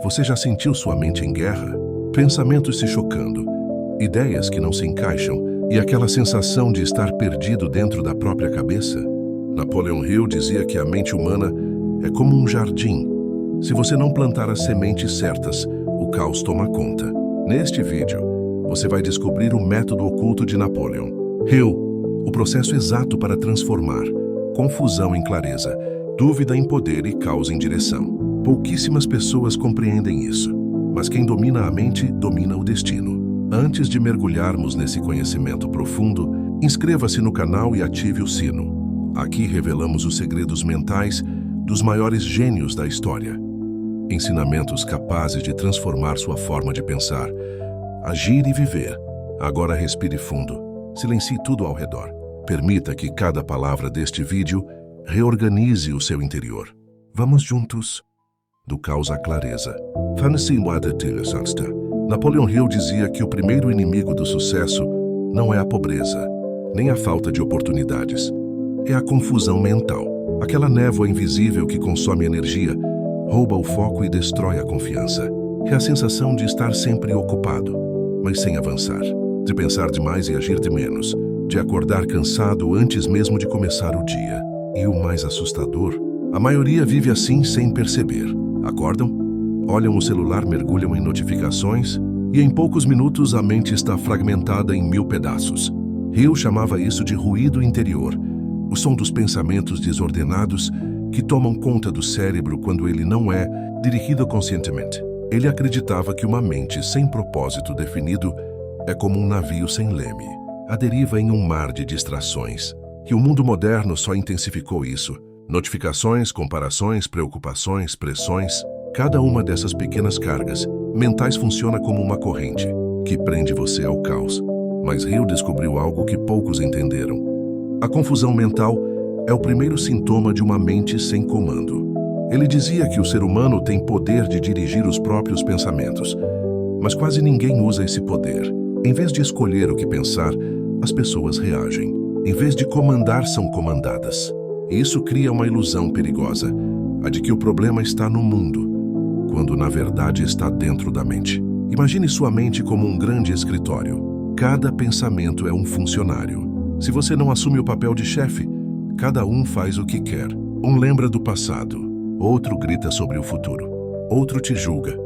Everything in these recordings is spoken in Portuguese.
Você já sentiu sua mente em guerra? Pensamentos se chocando, ideias que não se encaixam e aquela sensação de estar perdido dentro da própria cabeça? Napoleon Hill dizia que a mente humana é como um jardim. Se você não plantar as sementes certas, o caos toma conta. Neste vídeo, você vai descobrir o método oculto de Napoleon Hill, o processo exato para transformar confusão em clareza, dúvida em poder e caos em direção. Pouquíssimas pessoas compreendem isso, mas quem domina a mente, domina o destino. Antes de mergulharmos nesse conhecimento profundo, inscreva-se no canal e ative o sino. Aqui revelamos os segredos mentais dos maiores gênios da história. Ensinamentos capazes de transformar sua forma de pensar, agir e viver. Agora respire fundo, silencie tudo ao redor. Permita que cada palavra deste vídeo reorganize o seu interior. Vamos juntos. Do caos à clareza. Napoleon Hill dizia que o primeiro inimigo do sucesso não é a pobreza, nem a falta de oportunidades. É a confusão mental, aquela névoa invisível que consome energia, rouba o foco e destrói a confiança. É a sensação de estar sempre ocupado, mas sem avançar, de pensar demais e agir de menos, de acordar cansado antes mesmo de começar o dia. E o mais assustador, a maioria vive assim sem perceber. Acordam, olham o celular, mergulham em notificações e em poucos minutos a mente está fragmentada em 1000 pedaços. Hill chamava isso de ruído interior, o som dos pensamentos desordenados que tomam conta do cérebro quando ele não é dirigido conscientemente. Ele acreditava que uma mente sem propósito definido é como um navio sem leme, à deriva em um mar de distrações. E o mundo moderno só intensificou isso. Notificações, comparações, preocupações, pressões. Cada uma dessas pequenas cargas mentais funciona como uma corrente que prende você ao caos. Mas Hill descobriu algo que poucos entenderam. A confusão mental é o primeiro sintoma de uma mente sem comando. Ele dizia que o ser humano tem poder de dirigir os próprios pensamentos, mas quase ninguém usa esse poder. Em vez de escolher o que pensar, as pessoas reagem. Em vez de comandar, são comandadas. E isso cria uma ilusão perigosa, a de que o problema está no mundo, quando na verdade está dentro da mente. Imagine sua mente como um grande escritório. Cada pensamento é um funcionário. Se você não assume o papel de chefe, cada um faz o que quer. Um lembra do passado, outro grita sobre o futuro, outro te julga,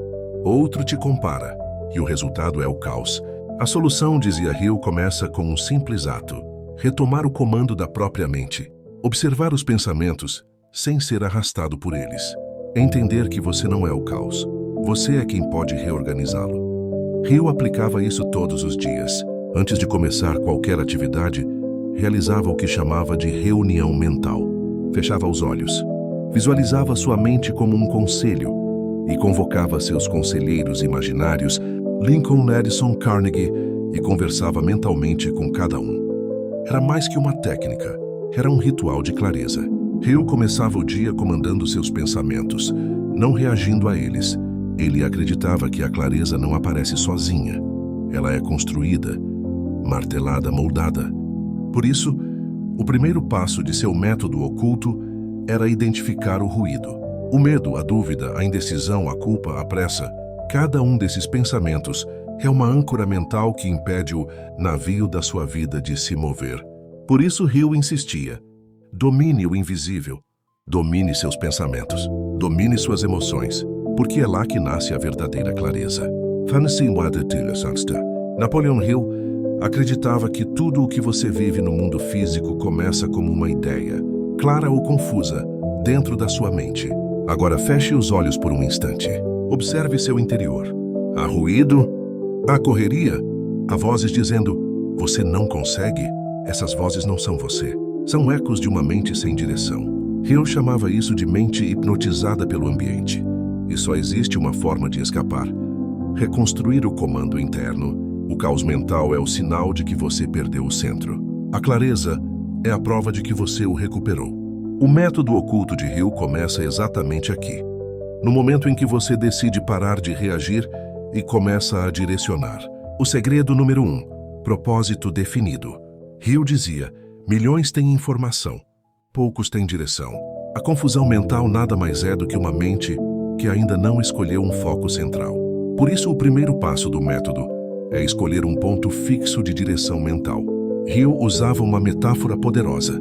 outro te compara, e o resultado é o caos. A solução, dizia Hill, começa com um simples ato: retomar o comando da própria mente. Observar os pensamentos sem ser arrastado por eles. Entender que você não é o caos. Você é quem pode reorganizá-lo. Hill aplicava isso todos os dias. Antes de começar qualquer atividade, realizava o que chamava de reunião mental. Fechava os olhos, visualizava sua mente como um conselho e convocava seus conselheiros imaginários, Lincoln, Edison, Carnegie, e conversava mentalmente com cada um. Era mais que uma técnica, era um ritual de clareza. Hill começava o dia comandando seus pensamentos, não reagindo a eles. Ele acreditava que a clareza não aparece sozinha. Ela é construída, martelada, moldada. Por isso, o primeiro passo de seu método oculto era identificar o ruído. O medo, a dúvida, a indecisão, a culpa, a pressa. Cada um desses pensamentos é uma âncora mental que impede o navio da sua vida de se mover. Por isso Hill insistia: domine o invisível, domine seus pensamentos, domine suas emoções, porque é lá que nasce a verdadeira clareza. Napoleon Hill acreditava que tudo o que você vive no mundo físico começa como uma ideia, clara ou confusa, dentro da sua mente. Agora feche os olhos por um instante. Observe seu interior. Há ruído? Há correria? Há vozes dizendo: você não consegue? Essas vozes não são você. São ecos de uma mente sem direção. Hill chamava isso de mente hipnotizada pelo ambiente. E só existe uma forma de escapar: reconstruir o comando interno. O caos mental é o sinal de que você perdeu o centro. A clareza é a prova de que você o recuperou. O método oculto de Hill começa exatamente aqui, no momento em que você decide parar de reagir e começa a direcionar. O segredo número 1: propósito definido. Hill dizia: milhões têm informação, poucos têm direção. A confusão mental nada mais é do que uma mente que ainda não escolheu um foco central. Por isso, o primeiro passo do método é escolher um ponto fixo de direção mental. Hill usava uma metáfora poderosa.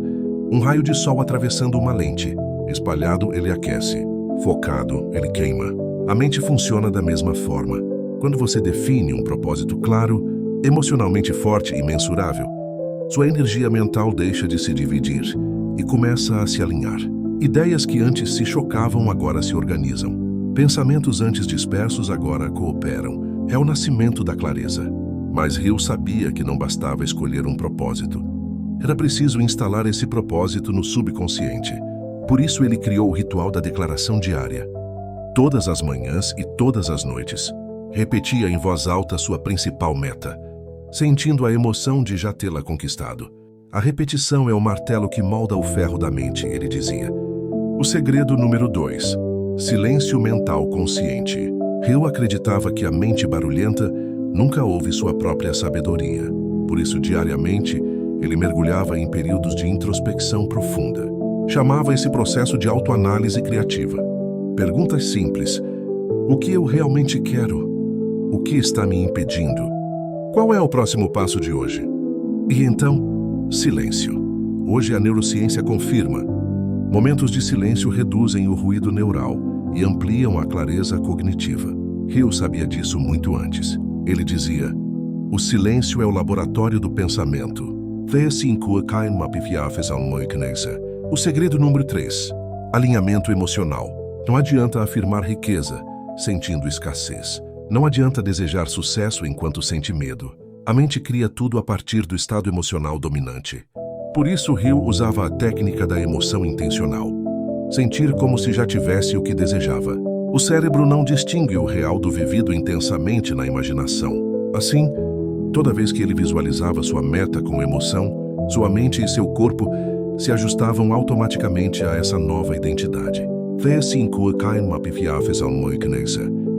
Um raio de sol atravessando uma lente. Espalhado, ele aquece. Focado, ele queima. A mente funciona da mesma forma. Quando você define um propósito claro, emocionalmente forte e mensurável, sua energia mental deixa de se dividir e começa a se alinhar. Ideias que antes se chocavam agora se organizam. Pensamentos antes dispersos agora cooperam. É o nascimento da clareza. Mas Hill sabia que não bastava escolher um propósito. Era preciso instalar esse propósito no subconsciente. Por isso ele criou o ritual da declaração diária. Todas as manhãs e todas as noites, repetia em voz alta sua principal meta, sentindo a emoção de já tê-la conquistado. A repetição é o martelo que molda o ferro da mente, ele dizia. O segredo número 2. Silêncio mental consciente. Hill acreditava que a mente barulhenta nunca ouve sua própria sabedoria. Por isso, diariamente, ele mergulhava em períodos de introspecção profunda. Chamava esse processo de autoanálise criativa. Perguntas simples. O que eu realmente quero? O que está me impedindo? Qual é o próximo passo de hoje? E então, silêncio. Hoje a neurociência confirma. Momentos de silêncio reduzem o ruído neural e ampliam a clareza cognitiva. Hill sabia disso muito antes. Ele dizia, o silêncio é o laboratório do pensamento. O segredo número 3. Alinhamento emocional. Não adianta afirmar riqueza, sentindo escassez. Não adianta desejar sucesso enquanto sente medo. A mente cria tudo a partir do estado emocional dominante. Por isso, Hill usava a técnica da emoção intencional. Sentir como se já tivesse o que desejava. O cérebro não distingue o real do vivido intensamente na imaginação. Assim, toda vez que ele visualizava sua meta com emoção, sua mente e seu corpo se ajustavam automaticamente a essa nova identidade.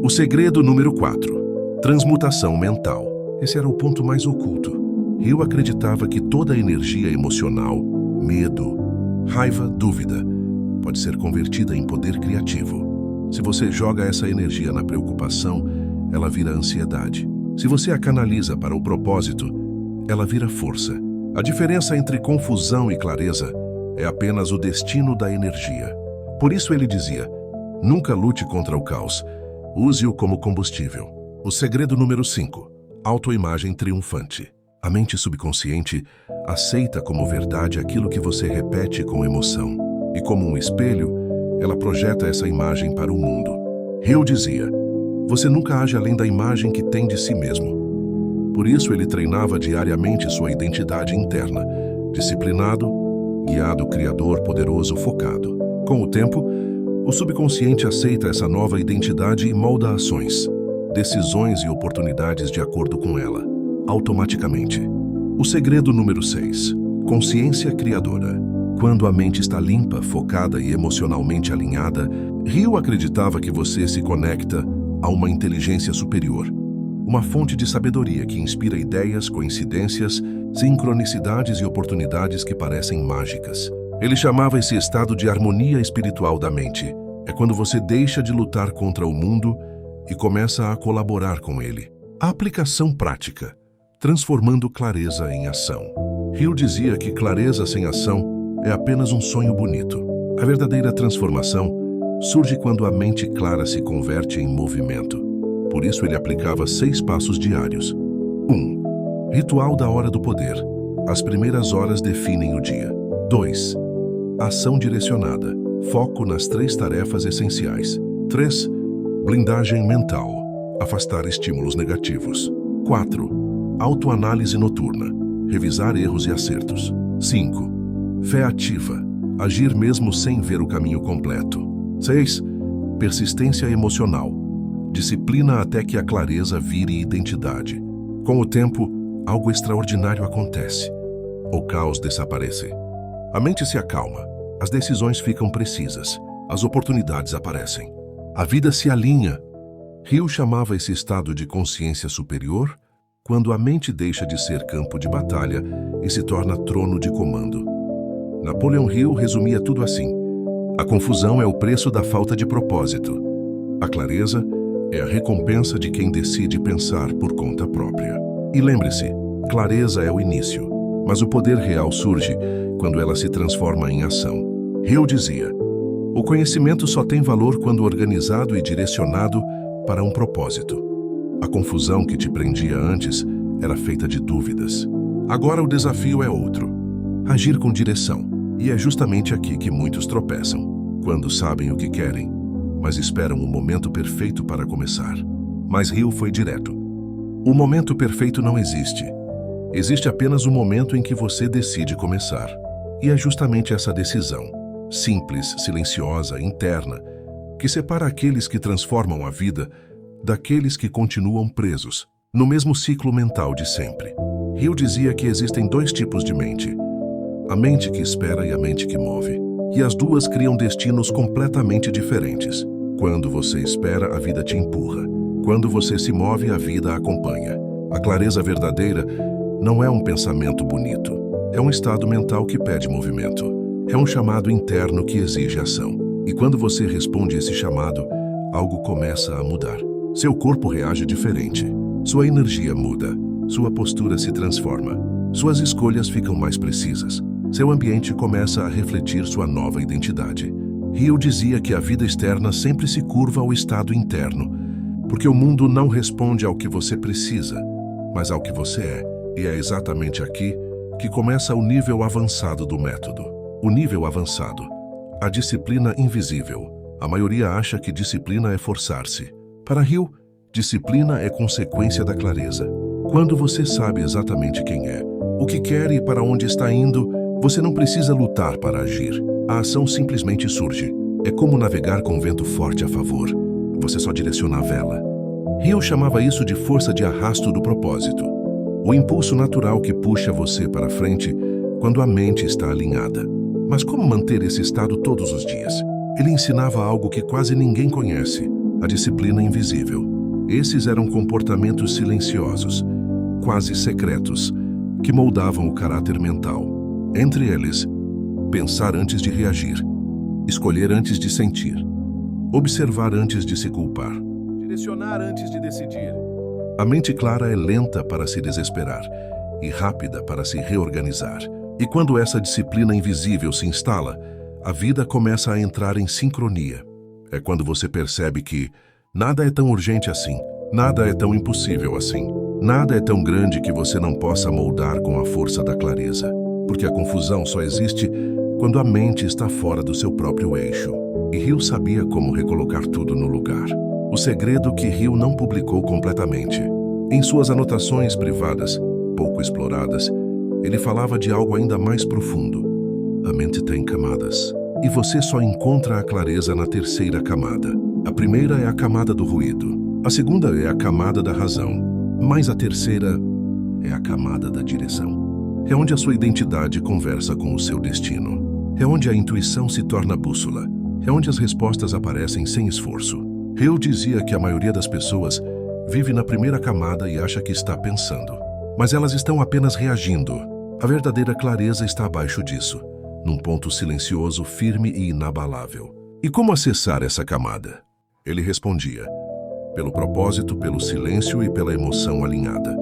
O segredo número 4. Transmutação mental. Esse era o ponto mais oculto. Hill acreditava que toda a energia emocional, medo, raiva, dúvida, pode ser convertida em poder criativo. Se você joga essa energia na preocupação, ela vira ansiedade. Se você a canaliza para o propósito, ela vira força. A diferença entre confusão e clareza é apenas o destino da energia. Por isso ele dizia, nunca lute contra o caos, use-o como combustível. O segredo número 5. Autoimagem triunfante. A mente subconsciente aceita como verdade aquilo que você repete com emoção. E como um espelho, ela projeta essa imagem para o mundo. Hill dizia, você nunca age além da imagem que tem de si mesmo. Por isso ele treinava diariamente sua identidade interna, disciplinado, guiado, criador, poderoso, focado. Com o tempo, o subconsciente aceita essa nova identidade e molda ações, decisões e oportunidades de acordo com ela, automaticamente. O segredo número 6. Consciência criadora. Quando a mente está limpa, focada e emocionalmente alinhada, Hill acreditava que você se conecta a uma inteligência superior, uma fonte de sabedoria que inspira ideias, coincidências, sincronicidades e oportunidades que parecem mágicas. Ele chamava esse estado de harmonia espiritual da mente. É quando você deixa de lutar contra o mundo e começa a colaborar com ele. A aplicação prática, transformando clareza em ação. Hill dizia que clareza sem ação é apenas um sonho bonito. A verdadeira transformação surge quando a mente clara se converte em movimento. Por isso ele aplicava 6 passos diários. 1. Ritual da hora do poder. As primeiras horas definem o dia. 2. Ação direcionada. Foco nas 3 tarefas essenciais. 3. Blindagem mental. Afastar estímulos negativos. 4. Autoanálise noturna. Revisar erros e acertos. 5. Fé ativa. Agir mesmo sem ver o caminho completo. 6. Persistência emocional. Disciplina até que a clareza vire identidade. Com o tempo, algo extraordinário acontece. O caos desaparece. A mente se acalma. As decisões ficam precisas. As oportunidades aparecem. A vida se alinha. Hill chamava esse estado de consciência superior quando a mente deixa de ser campo de batalha e se torna trono de comando. Napoleon Hill resumia tudo assim: a confusão é o preço da falta de propósito. A clareza é a recompensa de quem decide pensar por conta própria. E lembre-se, clareza é o início, mas o poder real surge quando ela se transforma em ação. Hill dizia: o conhecimento só tem valor quando organizado e direcionado para um propósito. A confusão que te prendia antes era feita de dúvidas. Agora o desafio é outro: agir com direção. E é justamente aqui que muitos tropeçam, quando sabem o que querem, mas esperam o momento perfeito para começar. Mas Hill foi direto. O momento perfeito não existe. Existe apenas o momento em que você decide começar. E é justamente essa decisão, simples, silenciosa, interna, que separa aqueles que transformam a vida daqueles que continuam presos no mesmo ciclo mental de sempre. Hill dizia que existem dois tipos de mente: a mente que espera e a mente que move. E as duas criam destinos completamente diferentes. Quando você espera, a vida te empurra. Quando você se move, a vida a acompanha. A clareza verdadeira não é um pensamento bonito. É um estado mental que pede movimento. É um chamado interno que exige ação. E quando você responde esse chamado, algo começa a mudar. Seu corpo reage diferente. Sua energia muda. Sua postura se transforma. Suas escolhas ficam mais precisas. Seu ambiente começa a refletir sua nova identidade. Hill dizia que a vida externa sempre se curva ao estado interno, porque o mundo não responde ao que você precisa, mas ao que você é. E é exatamente aqui que começa o nível avançado do método. O nível avançado. A disciplina invisível. A maioria acha que disciplina é forçar-se. Para Hill, disciplina é consequência da clareza. Quando você sabe exatamente quem é, o que quer e para onde está indo, você não precisa lutar para agir. A ação simplesmente surge. É como navegar com vento forte a favor. Você só direciona a vela. Hill chamava isso de força de arrasto do propósito. O impulso natural que puxa você para frente quando a mente está alinhada. Mas como manter esse estado todos os dias? Ele ensinava algo que quase ninguém conhece: a disciplina invisível. Esses eram comportamentos silenciosos, quase secretos, que moldavam o caráter mental. Entre eles, pensar antes de reagir, escolher antes de sentir, observar antes de se culpar, direcionar antes de decidir. A mente clara é lenta para se desesperar e rápida para se reorganizar. E quando essa disciplina invisível se instala, a vida começa a entrar em sincronia. É quando você percebe que nada é tão urgente assim, nada é tão impossível assim, nada é tão grande que você não possa moldar com a força da clareza. Porque a confusão só existe quando a mente está fora do seu próprio eixo. E Hill sabia como recolocar tudo no lugar. O segredo que Hill não publicou completamente. Em suas anotações privadas, pouco exploradas, ele falava de algo ainda mais profundo. A mente tem camadas. E você só encontra a clareza na terceira camada. A primeira é a camada do ruído. A segunda é a camada da razão. Mas a terceira é a camada da direção. É onde a sua identidade conversa com o seu destino. É onde a intuição se torna bússola. É onde as respostas aparecem sem esforço. Hill dizia que a maioria das pessoas vive na primeira camada e acha que está pensando. Mas elas estão apenas reagindo. A verdadeira clareza está abaixo disso, num ponto silencioso, firme e inabalável. E como acessar essa camada? Ele respondia: pelo propósito, pelo silêncio e pela emoção alinhada.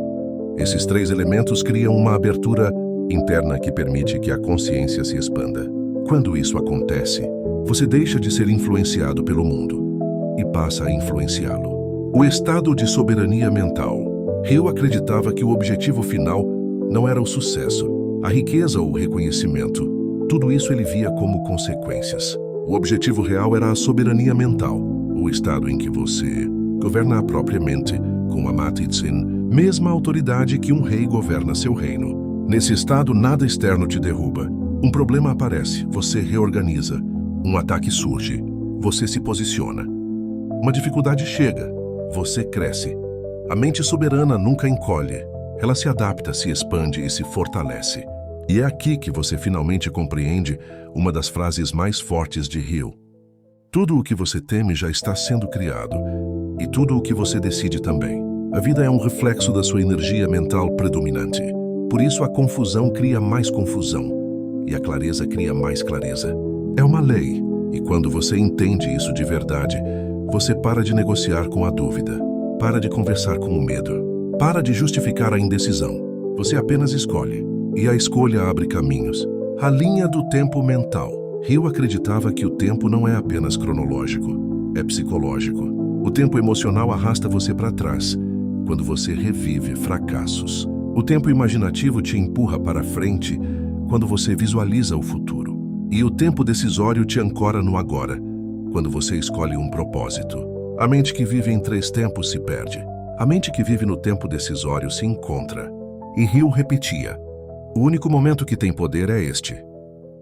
Esses três elementos criam uma abertura interna que permite que a consciência se expanda. Quando isso acontece, você deixa de ser influenciado pelo mundo e passa a influenciá-lo. O estado de soberania mental. Hill acreditava que o objetivo final não era o sucesso, a riqueza ou o reconhecimento. Tudo isso ele via como consequências. O objetivo real era a soberania mental, o estado em que você governa a própria mente, com a Matitzin, mesma autoridade que um rei governa seu reino. Nesse estado, nada externo te derruba. Um problema aparece, você reorganiza. Um ataque surge, você se posiciona. Uma dificuldade chega, você cresce. A mente soberana nunca encolhe. Ela se adapta, se expande e se fortalece. E é aqui que você finalmente compreende uma das frases mais fortes de Hill. Tudo o que você teme já está sendo criado, e tudo o que você decide também. A vida é um reflexo da sua energia mental predominante. Por isso a confusão cria mais confusão, e a clareza cria mais clareza. É uma lei, e quando você entende isso de verdade, Você para de negociar com a dúvida. Para de conversar com o medo. Para de justificar a indecisão. Você apenas escolhe. E a escolha abre caminhos. A linha do tempo mental. Hill acreditava que o tempo não é apenas cronológico, é psicológico. O tempo emocional arrasta você para trás, quando você revive fracassos. O tempo imaginativo te empurra para frente, quando você visualiza o futuro. E o tempo decisório te ancora no agora, quando você escolhe um propósito. A mente que vive em 3 tempos se perde. A mente que vive no tempo decisório se encontra. E Hill repetia: o único momento que tem poder é este.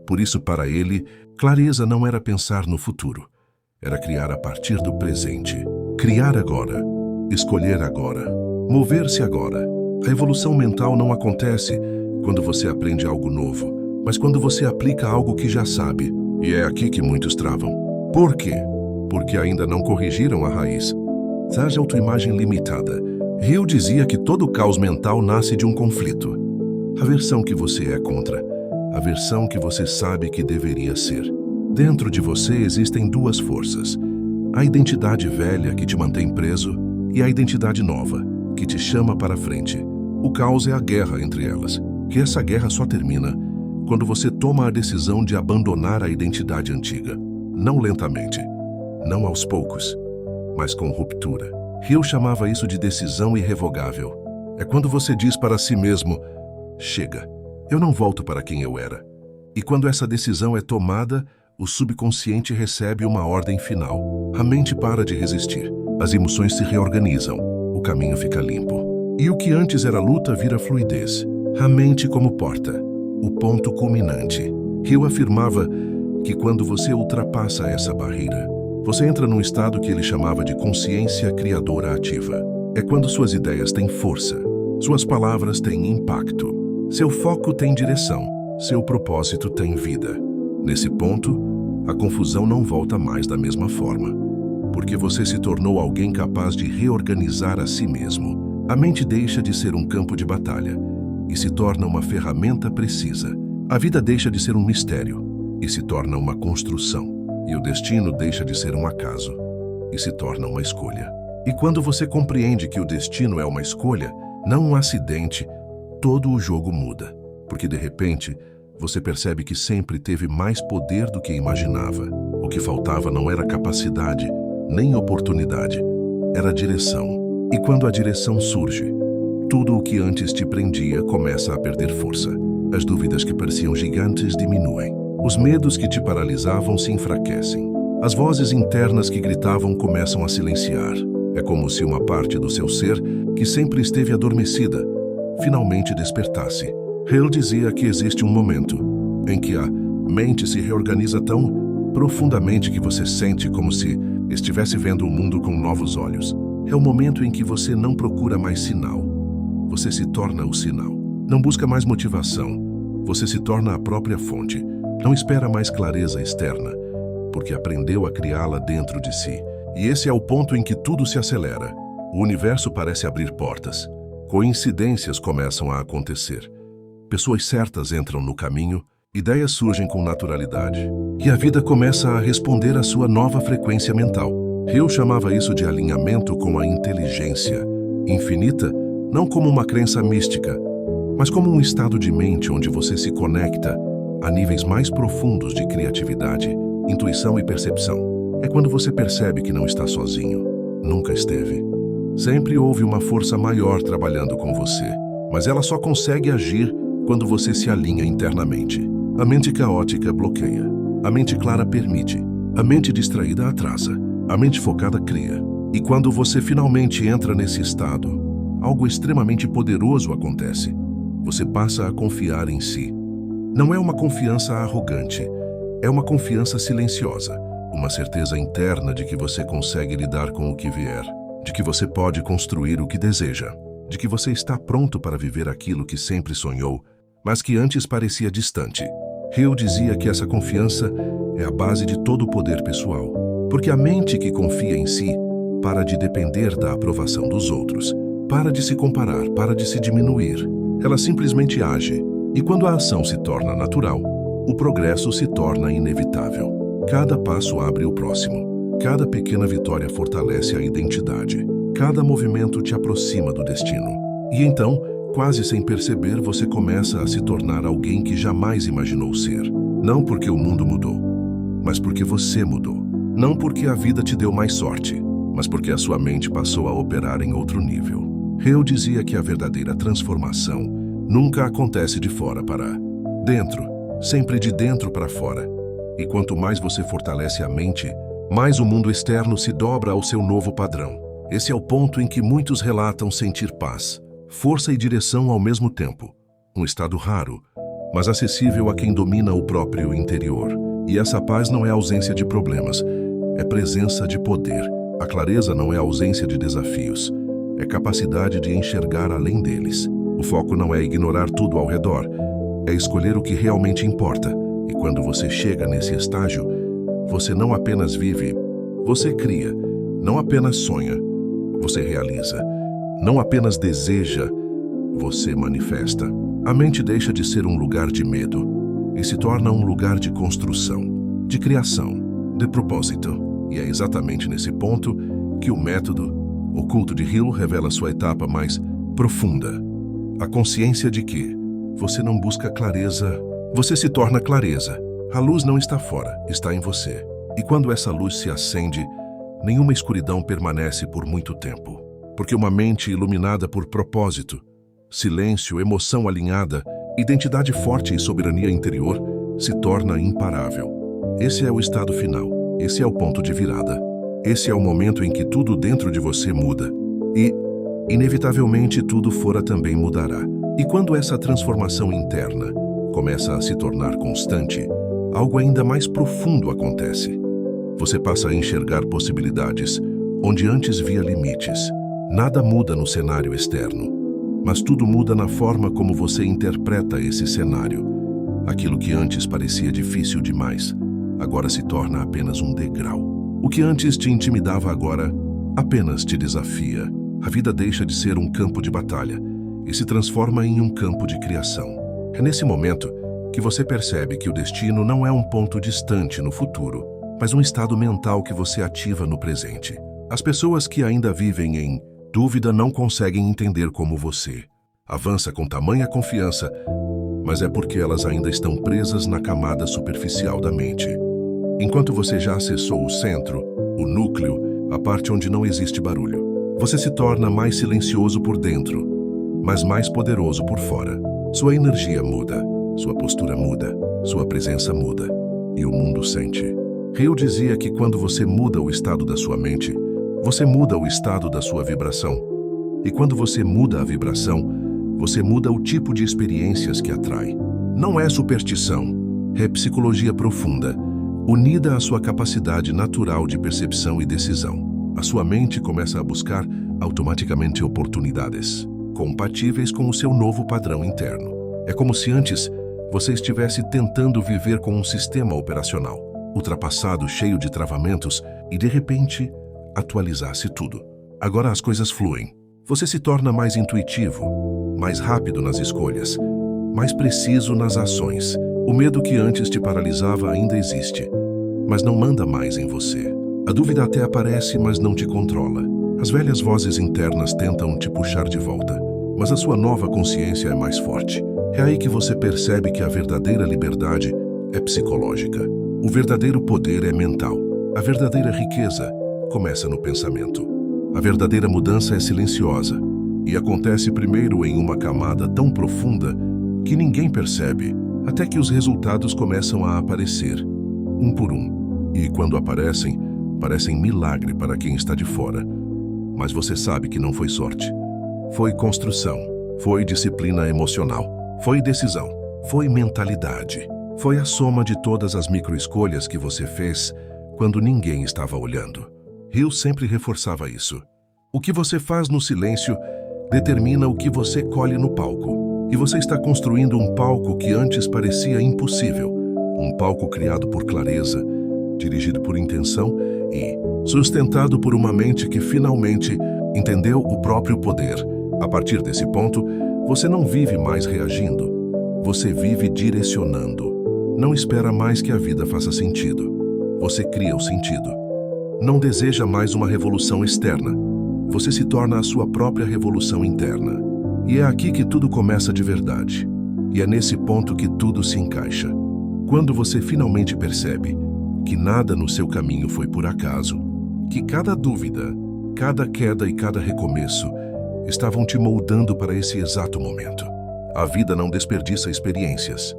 Por isso, para ele, clareza não era pensar no futuro. Era criar a partir do presente. Criar agora. Escolher agora. Mover-se agora. A evolução mental não acontece quando você aprende algo novo, mas quando você aplica algo que já sabe. E é aqui que muitos travam. Por quê? Porque ainda não corrigiram a raiz. Haja autoimagem limitada. Hill dizia que todo caos mental nasce de um conflito. A versão que você é contra a versão que você sabe que deveria ser. Dentro de você existem 2 forças. A identidade velha que te mantém preso e a identidade nova que te chama para frente. O caos é a guerra entre elas, que essa guerra só termina quando você toma a decisão de abandonar a identidade antiga. Não lentamente, não aos poucos, mas com ruptura. Hill chamava isso de decisão irrevogável. É quando você diz para si mesmo: chega, eu não volto para quem eu era. E quando essa decisão é tomada, o subconsciente recebe uma ordem final. A mente para de resistir. As emoções se reorganizam. O caminho fica limpo. E o que antes era luta vira fluidez. A mente como porta. O ponto culminante. Hill afirmava que quando você ultrapassa essa barreira, você entra num estado que ele chamava de consciência criadora ativa. É quando suas ideias têm força, suas palavras têm impacto, seu foco tem direção, seu propósito tem vida. Nesse ponto, a confusão não volta mais da mesma forma, porque você se tornou alguém capaz de reorganizar a si mesmo. A mente deixa de ser um campo de batalha e se torna uma ferramenta precisa. A vida deixa de ser um mistério e se torna uma construção. E o destino deixa de ser um acaso e se torna uma escolha. E quando você compreende que o destino é uma escolha, não um acidente, todo o jogo muda. Porque de repente, você percebe que sempre teve mais poder do que imaginava. O que faltava não era capacidade, nem oportunidade, era direção. E quando a direção surge, tudo o que antes te prendia começa a perder força. As dúvidas que pareciam gigantes diminuem. Os medos que te paralisavam se enfraquecem. As vozes internas que gritavam começam a silenciar. É como se uma parte do seu ser, que sempre esteve adormecida, finalmente despertasse. Hill dizia que existe um momento em que a mente se reorganiza tão profundamente que você sente como se estivesse vendo o mundo com novos olhos. É o momento em que você não procura mais sinal. Você se torna o sinal. Não busca mais motivação. Você se torna a própria fonte. Não espera mais clareza externa, porque aprendeu a criá-la dentro de si. E esse é o ponto em que tudo se acelera. O universo parece abrir portas. Coincidências começam a acontecer. Pessoas certas entram no caminho, ideias surgem com naturalidade. E a vida começa a responder à sua nova frequência mental. Hill chamava isso de alinhamento com a inteligência infinita, não como uma crença mística, mas como um estado de mente onde você se conecta a níveis mais profundos de criatividade, intuição e percepção. É quando você percebe que não está sozinho. Nunca esteve. Sempre houve uma força maior trabalhando com você, mas ela só consegue agir quando você se alinha internamente. A mente caótica bloqueia. A mente clara permite. A mente distraída atrasa. A mente focada cria. E quando você finalmente entra nesse estado, algo extremamente poderoso acontece. Você passa a confiar em si. Não é uma confiança arrogante, é uma confiança silenciosa, uma certeza interna de que você consegue lidar com o que vier, de que você pode construir o que deseja, de que você está pronto para viver aquilo que sempre sonhou, mas que antes parecia distante. Hill dizia que essa confiança é a base de todo o poder pessoal, porque a mente que confia em si para de depender da aprovação dos outros, para de se comparar, para de se diminuir. Ela simplesmente age. E quando a ação se torna natural, o progresso se torna inevitável. Cada passo abre o próximo. Cada pequena vitória fortalece a identidade. Cada movimento te aproxima do destino. E então, quase sem perceber, você começa a se tornar alguém que jamais imaginou ser. Não porque o mundo mudou, mas porque você mudou. Não porque a vida te deu mais sorte, mas porque a sua mente passou a operar em outro nível. Hill dizia que a verdadeira transformação nunca acontece de fora para dentro, sempre de dentro para fora. E quanto mais você fortalece a mente, mais o mundo externo se dobra ao seu novo padrão. Esse é o ponto em que muitos relatam sentir paz, força e direção ao mesmo tempo. Um estado raro, mas acessível a quem domina o próprio interior. E essa paz não é ausência de problemas, é presença de poder. A clareza não é ausência de desafios, é capacidade de enxergar além deles. O foco não é ignorar tudo ao redor, é escolher o que realmente importa. E quando você chega nesse estágio, você não apenas vive, você cria. Não apenas sonha, você realiza. Não apenas deseja, você manifesta. A mente deixa de ser um lugar de medo e se torna um lugar de construção, de criação, de propósito. E é exatamente nesse ponto que o método oculto de Hill revela sua etapa mais profunda. A consciência de que você não busca clareza, você se torna clareza. A luz não está fora, está em você. E quando essa luz se acende, nenhuma escuridão permanece por muito tempo. Porque uma mente iluminada por propósito, silêncio, emoção alinhada, identidade forte e soberania interior se torna imparável. Esse é o estado final. Esse é o ponto de virada. Esse é o momento em que tudo dentro de você muda. E, inevitavelmente, tudo fora também mudará. E quando essa transformação interna começa a se tornar constante, algo ainda mais profundo acontece. Você passa a enxergar possibilidades onde antes via limites. Nada muda no cenário externo, mas tudo muda na forma como você interpreta esse cenário. Aquilo que antes parecia difícil demais, agora se torna apenas um degrau. O que antes te intimidava agora apenas te desafia. A vida deixa de ser um campo de batalha e se transforma em um campo de criação. É nesse momento que você percebe que o destino não é um ponto distante no futuro, mas um estado mental que você ativa no presente. As pessoas que ainda vivem em dúvida não conseguem entender como você avança com tamanha confiança, mas é porque elas ainda estão presas na camada superficial da mente. Enquanto você já acessou o centro, o núcleo, a parte onde não existe barulho, você se torna mais silencioso por dentro, mas mais poderoso por fora. Sua energia muda, sua postura muda, sua presença muda, e o mundo sente. Hill dizia que quando você muda o estado da sua mente, você muda o estado da sua vibração. E quando você muda a vibração, você muda o tipo de experiências que atrai. Não é superstição, é psicologia profunda, unida à sua capacidade natural de percepção e decisão. A sua mente começa a buscar automaticamente oportunidades compatíveis com o seu novo padrão interno. É como se antes você estivesse tentando viver com um sistema operacional ultrapassado, cheio de travamentos, e de repente atualizasse tudo. Agora as coisas fluem. Você se torna mais intuitivo, mais rápido nas escolhas, mais preciso nas ações. O medo que antes te paralisava ainda existe, mas não manda mais em você. A dúvida até aparece, mas não te controla. As velhas vozes internas tentam te puxar de volta, mas a sua nova consciência é mais forte. É aí que você percebe que a verdadeira liberdade é psicológica. O verdadeiro poder é mental. A verdadeira riqueza começa no pensamento. A verdadeira mudança é silenciosa e acontece primeiro em uma camada tão profunda que ninguém percebe, até que os resultados começam a aparecer, um por um. E quando aparecem, parecem milagre para quem está de fora. Mas você sabe que não foi sorte. Foi construção, foi disciplina emocional, foi decisão, foi mentalidade. Foi a soma de todas as microescolhas que você fez quando ninguém estava olhando. Hill sempre reforçava isso. O que você faz no silêncio determina o que você colhe no palco. E você está construindo um palco que antes parecia impossível. Um palco criado por clareza, dirigido por intenção e sustentado por uma mente que finalmente entendeu o próprio poder. A partir desse ponto, você não vive mais reagindo. Você vive direcionando. Não espera mais que a vida faça sentido. Você cria o sentido. não deseja mais uma revolução externa. Você se torna a sua própria revolução interna. E é aqui que tudo começa de verdade. E é nesse ponto que tudo se encaixa. Quando você finalmente percebe que nada no seu caminho foi por acaso, que cada dúvida, cada queda e cada recomeço estavam te moldando para esse exato momento. A vida não desperdiça experiências.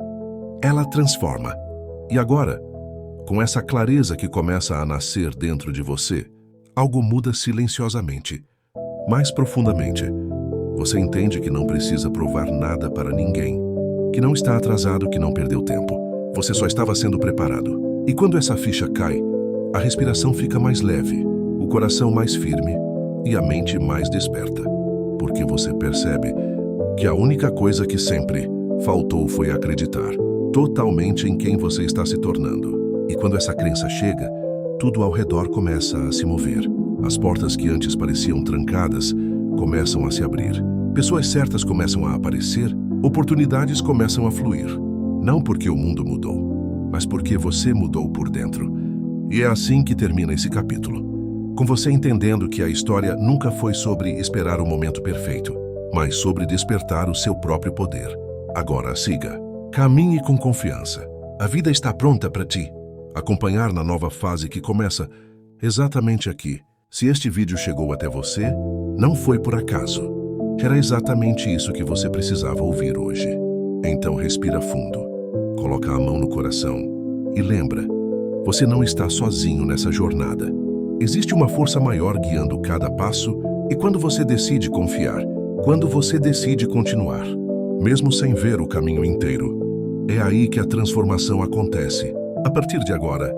Ela transforma. E agora, com essa clareza que começa a nascer dentro de você, algo muda silenciosamente, mais profundamente. Você entende que não precisa provar nada para ninguém, que não está atrasado, que não perdeu tempo. Você só estava sendo preparado. E quando essa ficha cai, a respiração fica mais leve, o coração mais firme e a mente mais desperta. Porque você percebe que a única coisa que sempre faltou foi acreditar totalmente em quem você está se tornando. E quando essa crença chega, tudo ao redor começa a se mover. As portas que antes pareciam trancadas começam a se abrir. Pessoas certas começam a aparecer, oportunidades começam a fluir. Não porque o mundo mudou, mas porque você mudou por dentro. E é assim que termina esse capítulo. Com você entendendo que a história nunca foi sobre esperar o momento perfeito, mas sobre despertar o seu próprio poder. Agora siga. Caminhe com confiança. A vida está pronta para ti. Acompanhar na nova fase que começa exatamente aqui. Se este vídeo chegou até você, não foi por acaso. Era exatamente isso que você precisava ouvir hoje. Então respira fundo, coloca a mão no coração e lembra, você não está sozinho nessa jornada. Existe uma força maior guiando cada passo e quando você decide confiar, quando você decide continuar, mesmo sem ver o caminho inteiro, é aí que a transformação acontece. A partir de agora,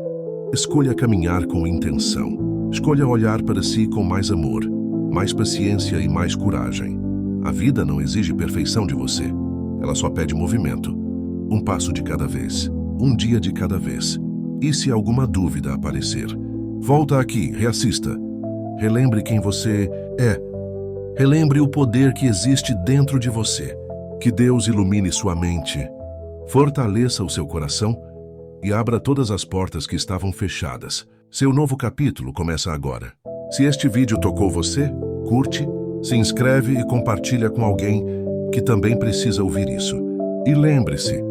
escolha caminhar com intenção. Escolha olhar para si com mais amor, mais paciência e mais coragem. A vida não exige perfeição de você. Ela só pede movimento. Um passo de cada vez. Um dia de cada vez. E se alguma dúvida aparecer, volta aqui, reassista. Relembre quem você é. Relembre o poder que existe dentro de você. Que Deus ilumine sua mente, fortaleça o seu coração e abra todas as portas que estavam fechadas. Seu novo capítulo começa agora. Se este vídeo tocou você, curte, se inscreve e compartilha com alguém que também precisa ouvir isso. E lembre-se,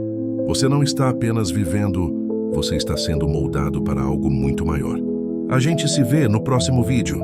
você não está apenas vivendo, você está sendo moldado para algo muito maior. A gente se vê no próximo vídeo.